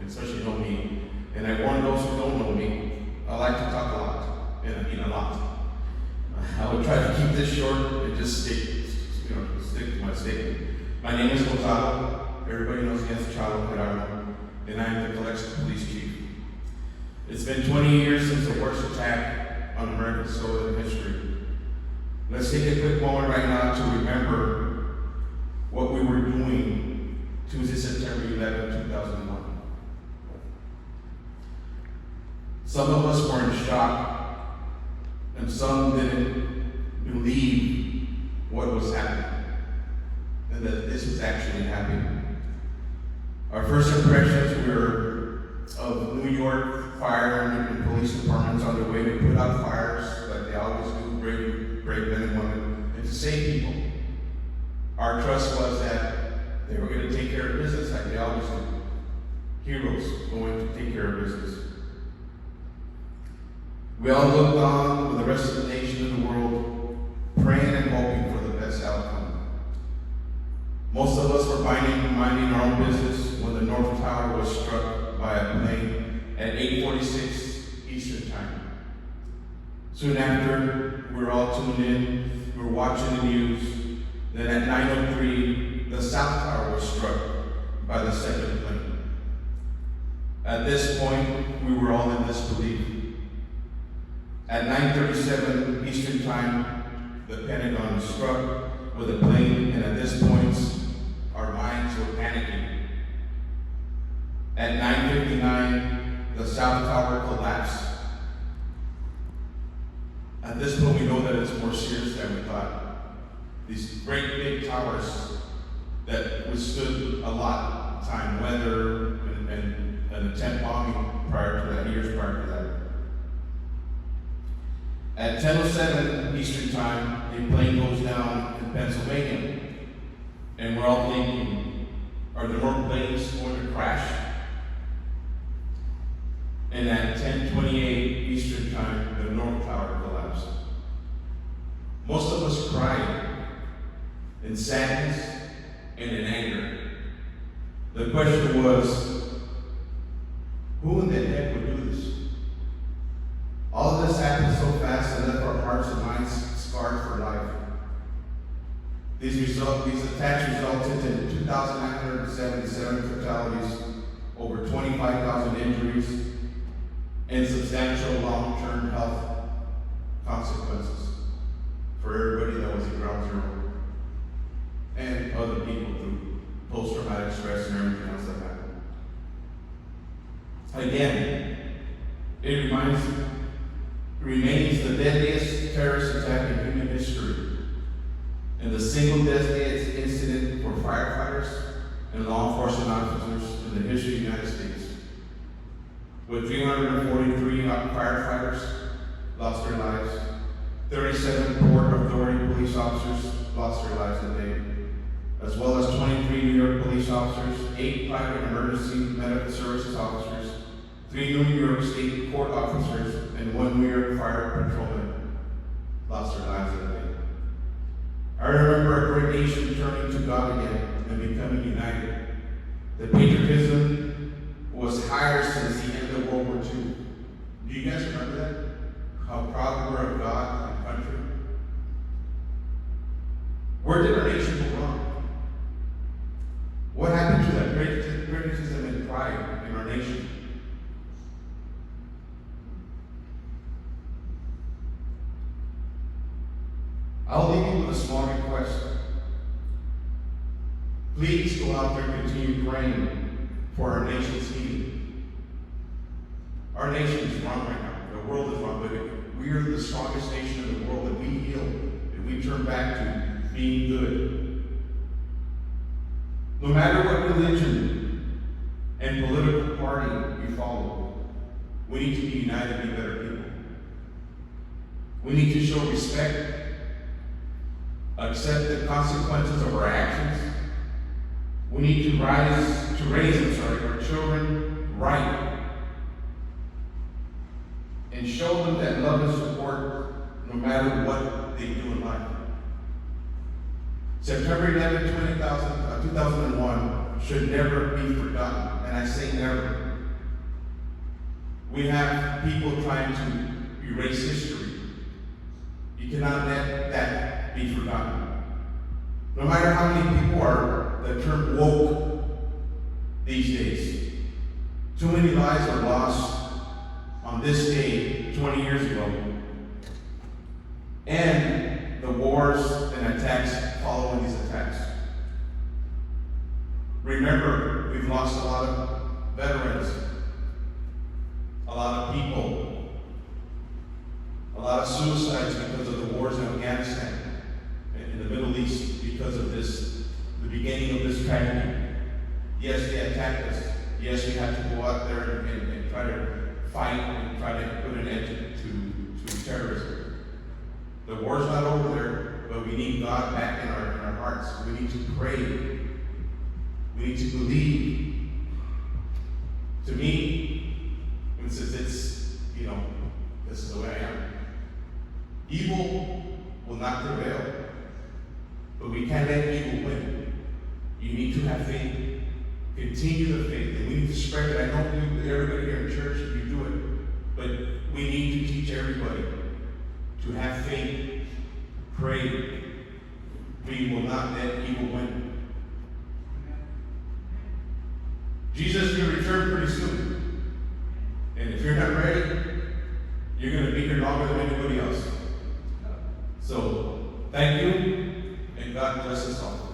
especially know me. And I warn those who don't know me, I like to talk a lot, and I mean a lot. I will try to keep this short and just stick to my statement. My name is Gonzalo. Everybody knows me as Gonzalo Gerardo, and I am the Calexico Police Chief. It's been 20 years since the worst attack on American soil in history. Let's take a quick moment right now to remember what we were doing Tuesday, September 11, 2001. Some of us were in shock, and some didn't believe what was happening, and that this was actually happening. Our first impressions were of New York fire and police departments on their way to put out fires like they always do, brave men and women, and to save people. Our trust was that they were going to take care of business like they always do. Heroes going to take care of business. We all looked on with the rest of the nation and the world, praying and hoping for the best outcome. Most of us were minding our own business when the North Tower was struck by a plane at 8:46 Eastern Time. Soon after, we were all tuned in, we were watching the news. Then at 9:03, the South Tower was struck by the second plane. At this point, we were all in disbelief. At 9:37 Eastern Time, the Pentagon was struck with a plane, and at this point, our minds were panicking. At 9:59, the South Tower collapsed. At this point, we know that it's more serious than we thought. These great big towers that withstood a lot of time, weather, and attempt bombing years prior to that. At 10:07 Eastern Time, a plane goes down in Pennsylvania, and we're all thinking, are there more planes going to crash? And at 10:28 Eastern Time, the North Tower collapsed. Most of us cried in sadness and in anger. The question was, who in the heck would do this? All of this happened so fast and left our hearts and minds scarred for life. These attacks resulted in 2,977 fatalities, over 25,000 injuries, and substantial long-term health consequences for everybody that was at ground zero and other people through post-traumatic stress and everything else that happened. Again, it remains the deadliest terrorist attack in human history and the single deadliest incident for firefighters and law enforcement officers in the history of the United States. With 343 firefighters lost their lives, 37 Port Authority police officers lost their lives that day, as well as 23 New York police officers, 8 private emergency medical services officers, 3 New York State court officers, and 1 New York fire patrolman lost their lives that day. I remember a great nation turning to God again and becoming united. The patriotism was higher since the end of World War II. Do you guys remember that? How proud we were of God and country? Where did our nation go wrong? What happened to that patriotism and pride in our nation? I'll leave you with a small request. Please go out there and continue praying for our nation's healing. Our nation is wrong right now. The world is wrong, but we are the strongest nation in the world. If we heal, if we turn back to being good. No matter what religion and political party we follow, we need to be united and be better people. We need to show respect, accept the consequences of our actions. We need to raise our children right, and show them that love and support no matter what they do in life. September 11, 2001 should never be forgotten, and I say never. We have people trying to erase history. You cannot let that be forgotten. No matter how many people are the term woke these days, too many lives are lost on this day 20 years ago. And the wars and attacks following these attacks. Remember, we've lost a lot of veterans, a lot of people, a lot of suicides because of the wars in Afghanistan and in the Middle East because of this, the beginning of this tragedy. Yes, they attacked us. Yes, we have to go out there and try to fight and try to put an end to terrorism. The war's not over there, but we need God back in our hearts. We need to pray. We need to believe. To me, since it's, this is the way I am. Evil will not prevail, but we can't let evil win. You need to have faith. Continue the faith, and we need to spread it. I know everybody here in church, you do it, but we need to teach everybody to have faith, pray. We will not let evil win. Jesus will return pretty soon. And if you're not ready, you're going to be here longer than anybody else. So, thank you, and God bless us all.